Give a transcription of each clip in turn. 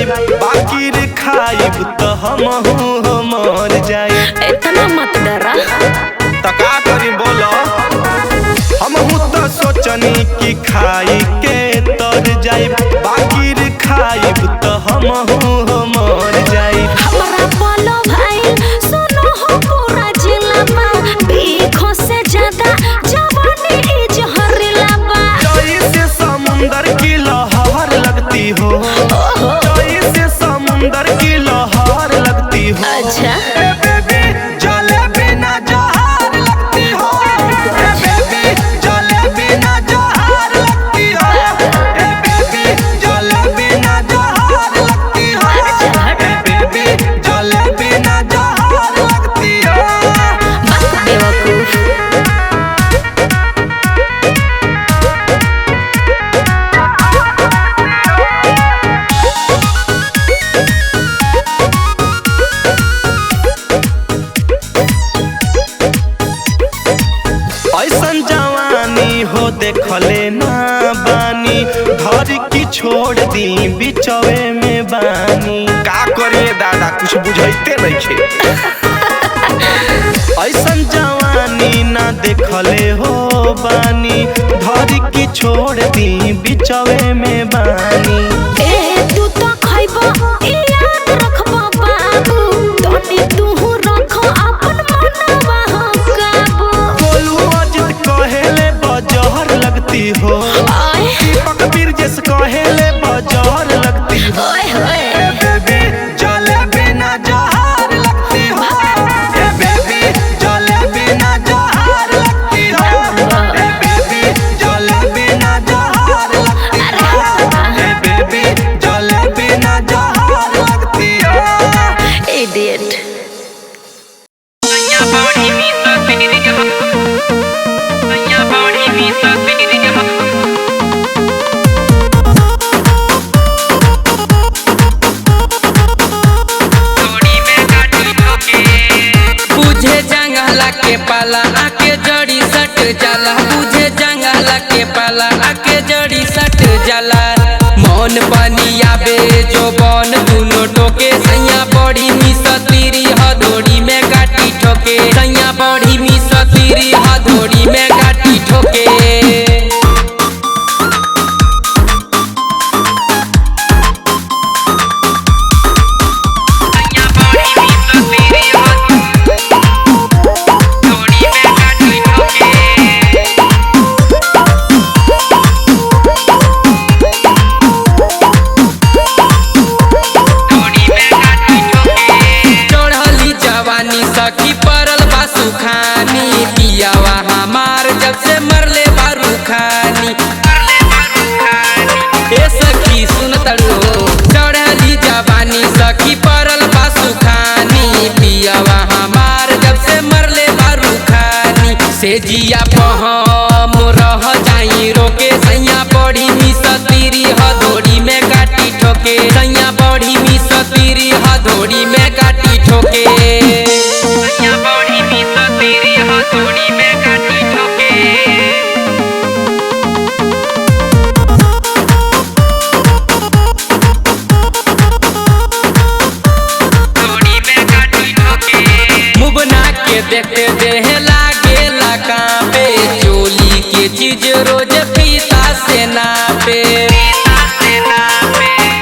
जाइब, बाकी रे खाइब तो हमहू मर जाइब। इतना मत डरा। तो का करी बोलो, हमहू तो सोचनी कि खाई के तर जाइब, बाकी रे खाइब तो हमहू मर जाइब। हमरा बोलो भाई सुनो हो पूरा जिला में भीखों से ज्यादा जवानी ई जहरीला बा। जैसे समुंदर की लहर लगती हो, जैसे समुंदर की लहर लगती हो। अच्छा ए बेबी जले बिना जहर लगती हो, ए बेबी जले बिना जहर लगती हो, ए बेबी जले बिना जहर लगती हो, ए बेबी जले बिना जहर लगती हो। बेवकूफ। ऐसन जवानी हो देखले ना बानी, घर की छोड़ दी बिचवे में बानी। का करिए दादा कुछ बुझाइते नहीं छे। ऐसन जवानी ना देखले हो बानी, घर की छोड़ दी बिचवे में बानी। ए तू तो खइबो ई याद रखबो बाबू, तोनी तू रखो अपन मनवा हो काबू। बोलू अजित कहेले बजहर लगती हो, आय दीपक बिरजेश कहेले बजहर लगती हो। ओए होए ए बेबी जले बिना जहर लगती हो, ए बेबी जले बिना जहर लगती हो, ए बेबी जले बिना जहर लगती हो, ए बेबी जले बिना जहर लगती हो। इडियट। बुझे जंगला के पाला आके जड़ी सट जाला, बुझे जंगला के पाला आके जड़ी सट जाला। मन पानी आबे जो बन दुनो टोके, सैया बड़ी मिसतीरी हथौड़ी में काटी ठोके, सैया बड़ी मिसतीरी हथौड़ी में काटी ठोके। चढ़ली जवानी सखी परल बा सुखानी, पियावा हमार जब से मरले बारू खानी। ए सखी सुन तड़ो, चढ़ली जवानी सखी परल बा सुखानी, पियावा हमार जब से मरले बारू खानी। से जिया पहम रह जाई रोके, सैया बड़ी मिसतीरी हथौड़ी में काटी ठोके, सैया बड़ी मिसतीरी हथौड़ी में काटी ठोके, सैया बड़ी मिसतीरी हथौड़ी में काटी ठोके। मुबना के देखते देह लागे कांपे, चोली के चीज रोज पीता से नापे।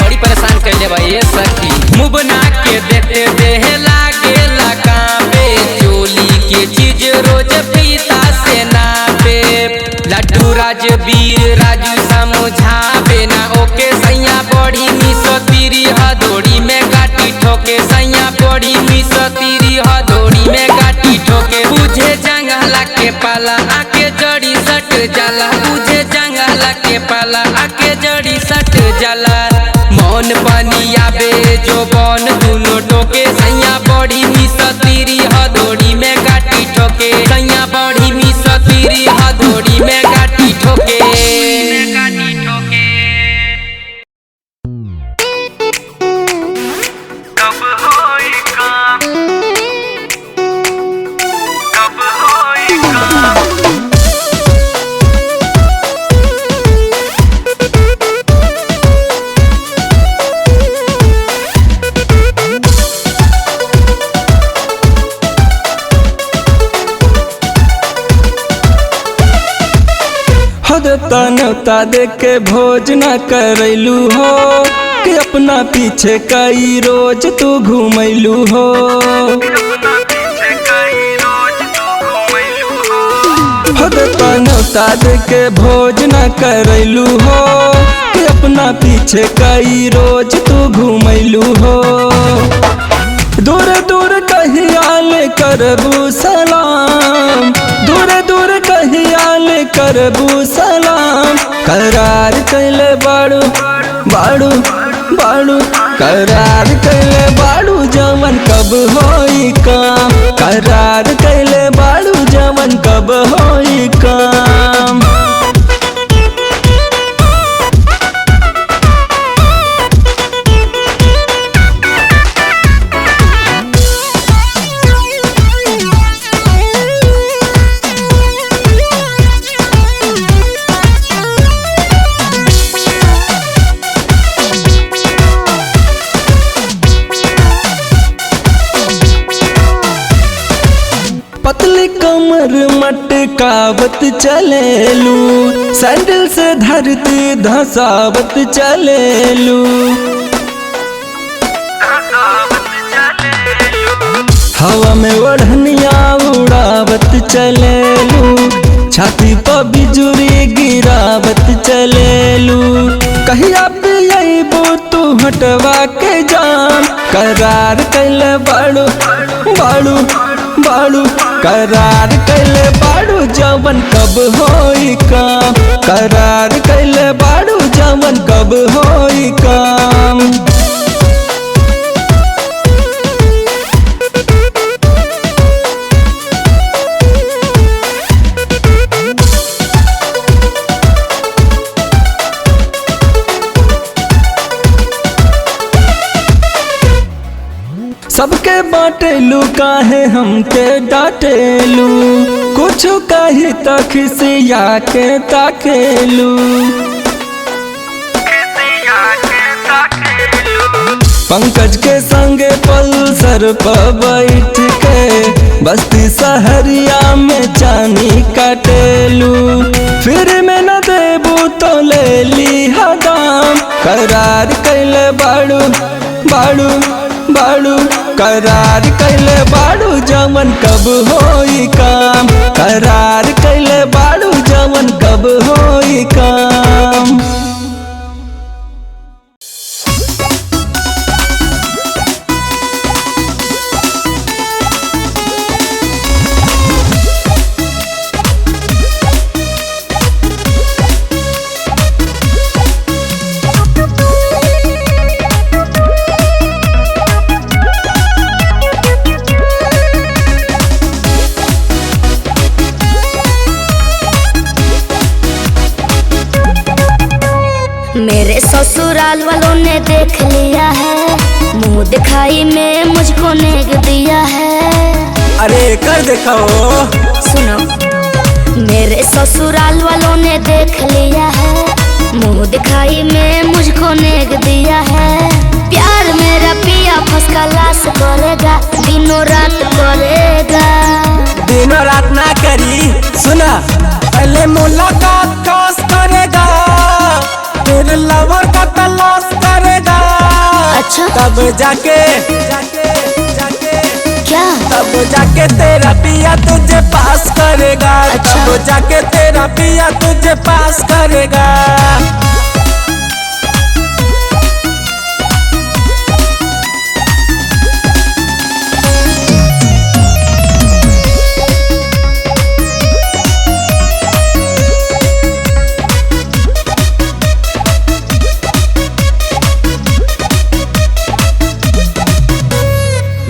बड़ी परेशान कर ले भाई ये सखी। मुबना के देखते देह लागे कांपे, चोली के चीज रोज पीता से नापे। लड्डू राजवीर राजू समझावे ना ओके, सैया बड़ी मिसतीरी हथौड़ी में काटी ठोके, सैया बड़ी मिसतीरी हथौड़ी में काटी ठोके। बुझे जंगला के पाला आके जड़ी सट जाला, बुझे जंगला के पाला आके जड़ी सट जाला। मन पानी आबे जो बन दुनो टोके, सैया बड़ी मिसतीरी हथौड़ी में काटी ठोके, सैया बड़ी मिसतीरी हथौड़ी में काटी ठोके। कब होई काम, कब होई काम। खुद तनता देखे भोज न करैलू हो कि अपना पीछे कई रोज तू घूमैलू हो। अपना पीछे कई रोज तू घूमैलू हो। खुद तनता देखे भोज न करैलू हो कि अपना पीछे कई रोज तू घूमैलू हो। दूर दूर कहियाल करबू सलाम, दूर दूर कहियाल करबू सलाम। करार कैले बाड़ू बाड़ू बाड़ू, करार कैले बाड़ू जवन कब होई काम। करार कैले बाड़ू जवन कब होई काम। पतली कमर मटकावत चलेलू, सैंडल से धरती धसावत चलेलू। हवा में ओढ़निया उड़ावत चलेलू, छाती पर बिजुरी गिरावत चलेलू। कहिया पियबू तू हटवा के जाम। करार कैले बाड़ू बाड़ू बाड़ू, करार कैले बाड़ू जवन कब होई काम। करार कैले बाड़ू जवन कब होई काम। सबके बाटेलू काहे हमके डांटेलू, कुछ कही तक सिया के ताकेलू। पंकज के संगे पल्सर पर बैठ के बस्ती सहरिया में चानी काटेलू। फिर में न देबू तो ले ली हदाम। करार कैले बाड़ू बाड़ू बाड़ू, करार कैले बाड़ू जवन कब होई काम। करार कैले बाड़ू जवन कब होई काम। मेरे ससुराल वालों ने देख लिया है, मुंह दिखाई में मुझको नेग दिया है। अरे कर दिखाओ। सुनो, मेरे ससुराल वालों ने देख लिया है, मुंह दिखाई में मुझको नेग दिया है। प्यार मेरा पिया फर्स्ट क्लास करेगा, दिनों रात करेगा। दिनों रात ना करी, सुना पहले मुलाकात खास करेगा, फिर लवर का तलाश करेगा। अच्छा, तब जाके क्या? तब जाके तेरा पिया तुझे पास करेगा। अच्छा। तब जाके तेरा पिया तुझे पास करेगा।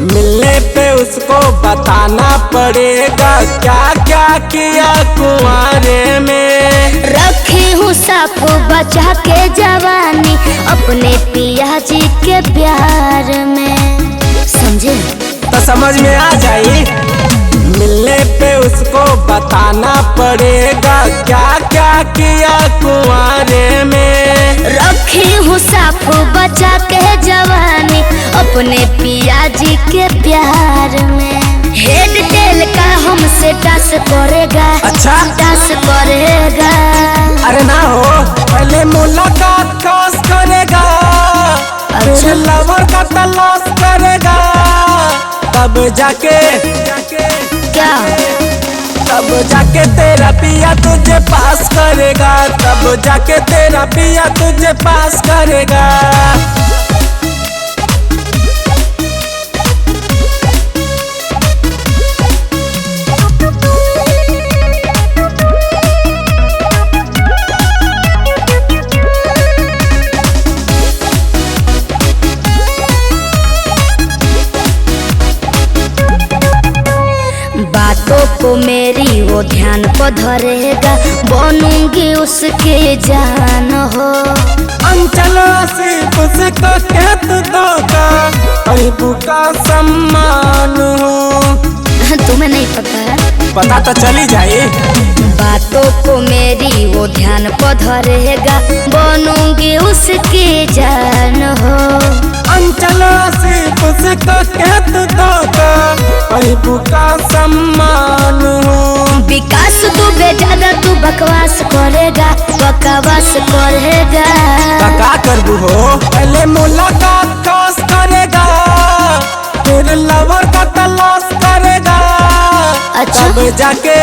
मिलने पे उसको बताना पड़ेगा क्या क्या किया कुंवारे में। रखी हूँ साफ बचा के जवानी अपने पिया जी के प्यार में, समझे? तो समझ में आ जाई। मिलने पे उसको बताना पड़ेगा क्या क्या किया कुंवारे में। रखी हूँ साफ बचा के जवानी अपने पिया जी के प्यार में। हेड टेल का हमसे टस करेगा। अच्छा। टस करेगा। जाके क्या? तब जाके तेरा पिया तुझे पास करेगा, तब जाके तेरा पिया तुझे पास करेगा। बातों को मेरी वो ध्यान पर धरेगा, बनूंगी उसके जान हो। अंचल सिर्फ से कहत धोखा अबू का सम्मान हो। तुम्हें नहीं पता है? पता तो चली जाए। बातों को मेरी वो ध्यान पर धरेगा, बनूंगी उसके जान हो। अंचल सिर्फ से कहत धोखा अबू का सम्मान हो। विकास तू बेजादा तू बकवास करेगा, बकवास करेगा। का करबू हो? पहले मुलाकात खास करेगा, फिर लवर का तलाश करेगा। अच्छा। तब जाके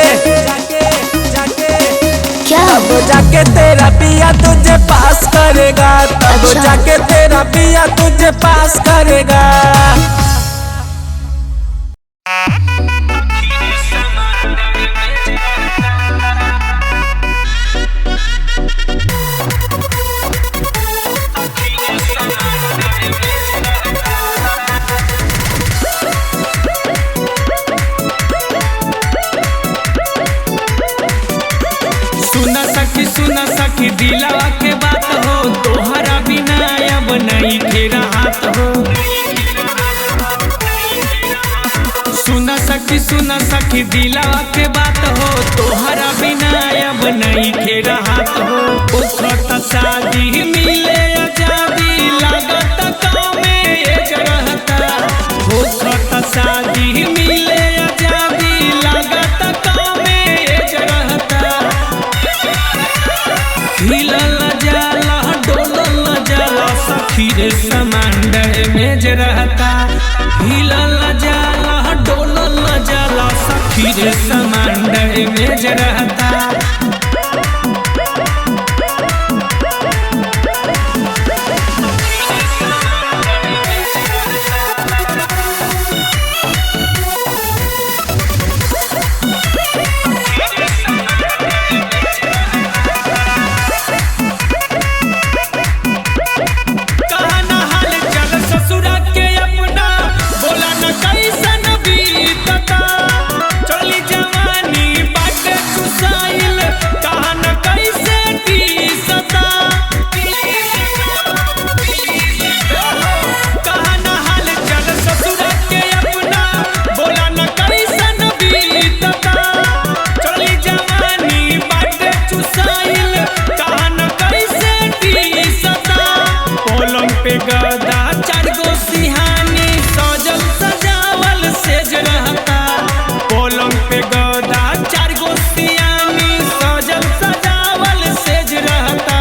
क्या? तब जाके तेरा पिया तुझे पास करेगा, तब अच्छा। जाके तेरा पिया तुझे पास करेगा। सुना सखी दिलावा के बात हो, तोहरा बिना अब नहीं खेरा हाथ हो। सुना सखी दिलावा के बात हो, तोहरा बिना अब नहीं खेरा हाथ हो। उसका शादी मिले आजादी लागत गाँव में एक रहता। उसका शादी मिले आजादी लागत गाँव में एक रहता। हिलल जाला डोलल जाला सखी रे समंदर में ज रहता। हिलल जाला डोलल जाला सखी रे समंदर में ज रहता। गदा चार गो सिहानी सजल सजावल सेज रहता। पलंग पे गदा चार गो सिहानी सजल सजावल सेज रहता।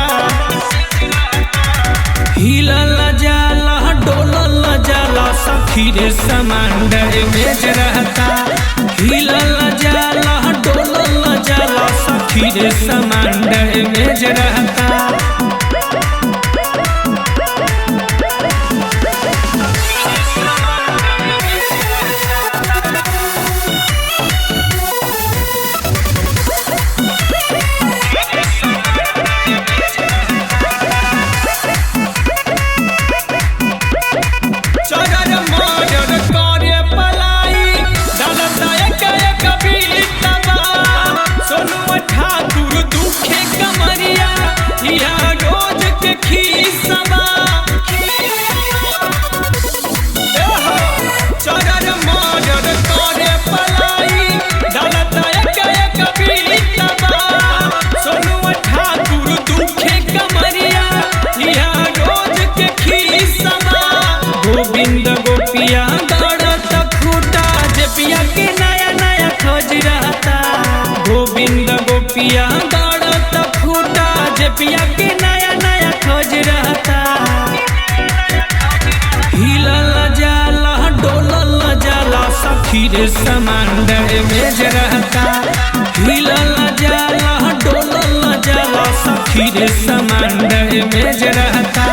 हिलल जाला डोलल जाला सखी रे समंदर में ज रहता। हिलल जाला डोलल जाला सखी रे समंदर में ज रहता। गोविंद गोपिया दौड़त खूटा जे पिया के नया नया खोज रहता। गोविंद गोपिया दौड़त खूटा जे पिया के नया नया खोज रहता। हिलल जाला डोलल जाला सब रे सामान डैमेज रहता। हिलल जाला डोलल जाला सखी रे सामान डैमेज रहता।